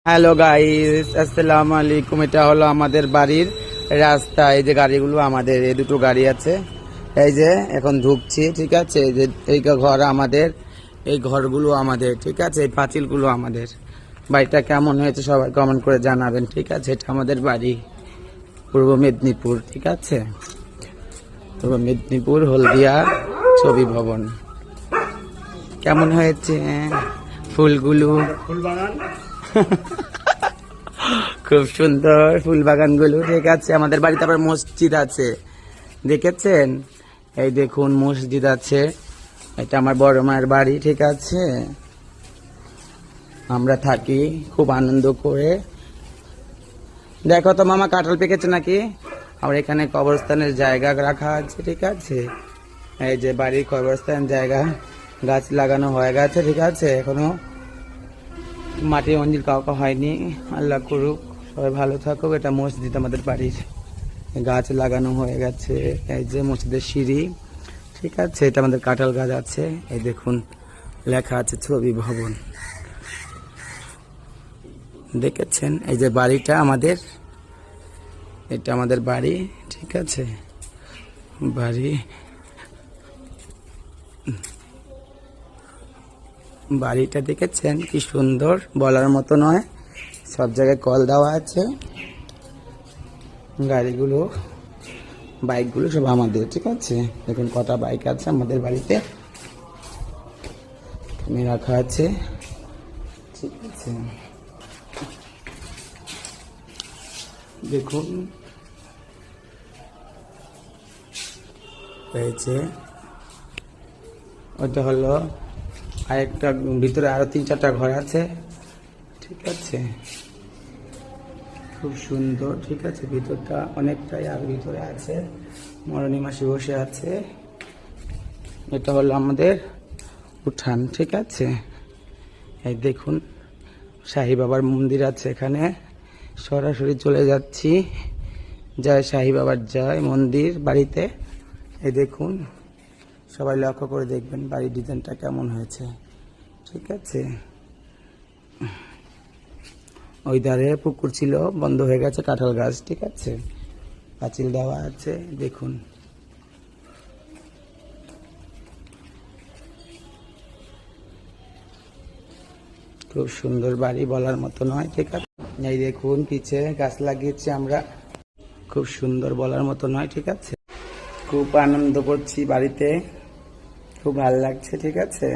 Hello guys, আসসালামু আলাইকুম। এটা হলো আমাদের বাড়ির রাস্তা। এই যে গাড়িগুলো আমাদের, এই দুটো গাড়ি আছে। এই যে এখন ঢুকছি, ঠিক আছে। এই যে এই ঘর আমাদের, এই ঘরগুলো আমাদের, ঠিক আছে। এই পাঁচিলগুলো আমাদের। বাড়িটা কেমন হয়েছে সবাই কমেন্ট করে জানাবেন, ঠিক আছে। এটা আমাদের বাড়ি, পূর্ব মেদিনীপুর, ঠিক আছে। পূর্ব মেদিনীপুর, হলদিয়া ছবি ভবন। কেমন হয়েছে ফুলগুলো? ফুল বাগান খুব সুন্দর ফুল বাগান গুলো, ঠিক আছে। আমাদের বাড়িতে আবার মসজিদ আছে, দেখেছেন? এই দেখুন মসজিদ আছে। এটা আমার বড় মায়ের বাড়ি, ঠিক আছে। আমরা থাকি খুব আনন্দ করে। দেখো তো মামা, কাঁঠাল পেকেছে নাকি? আমার এখানে কবরস্থানের জায়গা রাখা আছে, ঠিক আছে। এই যে বাড়ির কবরস্থান জায়গা, গাছ লাগানো হয়ে গেছে, ঠিক আছে। এখনো মাটির মন্দির কাউকে হয়নি, আল্লাহ করুক, সবাই ভালো থাকুক। এটা মসজিদ আমাদের বাড়ির, গাছ লাগানো হয়ে গেছে। এই যে মসজিদের সিঁড়ি, ঠিক আছে। এটা আমাদের কাঁঠাল গাছ আছে। এই দেখুন লেখা আছে ছবি ভবন, দেখেছেন? এই যে বাড়িটা আমাদের, এটা আমাদের বাড়ি, ঠিক আছে। বাড়ি, বাড়িটা দেখেছেন কি সুন্দর, বলার মতো নয়। সব জায়গায় কল দেওয়া আছে। গাড়িগুলো, বাইকগুলো সব আমাদের, ঠিক আছে। দেখুন কটা বাইক আছে আমাদের বাড়িতে, এখানে রাখা আছে, ঠিক আছে। দেখুন হয়েছে, ওটা হলো আরেকটা, ভিতরে আরো 3-4টা ঘর আছে, ঠিক আছে। খুব সুন্দর, ঠিক আছে। ভিতরটা অনেকটাই আর ভিতরে আছে, মরণী মাসি বসে আছে। এটা হলো আমাদের উঠান, ঠিক আছে। এই দেখুন সাই বাবার মন্দির আছে এখানে, সরাসরি চলে যাচ্ছি। জয় সাই বাবার জয় মন্দির বাড়িতে। এই দেখুন, সবাই লক্ষ্য করে দেখবেন বাড়ির ডিজাইনটা কেমন হয়েছে, ঠিক আছে। ওই ধারে পুকুর ছিল, বন্ধ হয়ে গেছে, কাঁঠাল গাছ, ঠিক আছে। পাঁচিল দেওয়া আছে, দেখুন। খুব সুন্দর বাড়ি, বলার মতো নয়, ঠিক আছে। এই দেখুন পিছে গাছ লাগিয়েছি আমরা, খুব সুন্দর, বলার মতো নয়, ঠিক আছে। খুব আনন্দ করছি বাড়িতে, খুব ভালো লাগছে, ঠিক আছে।